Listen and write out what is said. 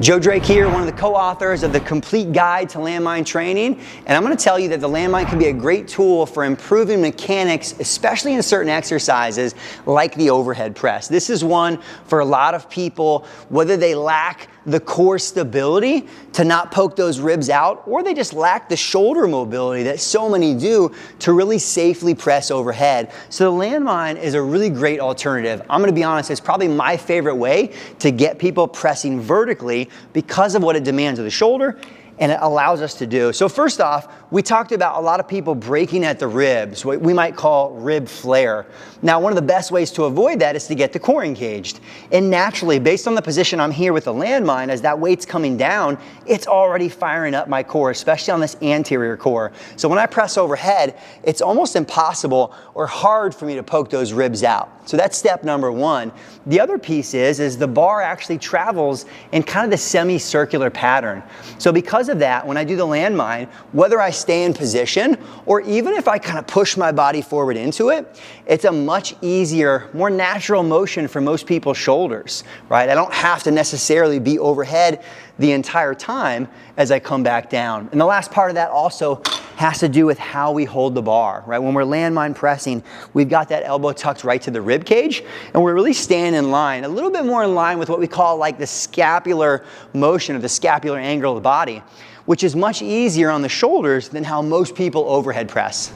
Joe Drake here, one of the co-authors of the Complete Guide to Landmine Training, and I'm going to tell you that the landmine can be a great tool for improving mechanics, especially in certain exercises like the overhead press. This is one for a lot of people, whether they lack the core stability to not poke those ribs out, or they just lack the shoulder mobility that so many do to really safely press overhead. So the landmine is a really great alternative. I'm going to be honest, it's probably my favorite way to get people pressing vertically because of what it demands of the shoulder and it allows us to do. So first off, we talked about a lot of people breaking at the ribs, what we might call rib flare. Now, one of the best ways to avoid that is to get the core engaged. And naturally, based on the position I'm here with the landmine, as that weight's coming down, it's already firing up my core, especially on this anterior core. So when I press overhead, it's almost impossible or hard for me to poke those ribs out. So that's step number one. The other piece is the bar actually travels in kind of the semicircular pattern. So because of that, when I do the landmine, whether I stay in position or even if I kind of push my body forward into it, it's a much easier, more natural motion for most people's shoulders, right? I don't have to necessarily be overhead the entire time as I come back down. And the last part of that also has to do with how we hold the bar, right? When we're landmine pressing, we've got that elbow tucked right to the rib cage, and we're really staying in line, a little bit more in line with what we call like the scapular motion of the scapular angle of the body, which is much easier on the shoulders than how most people overhead press.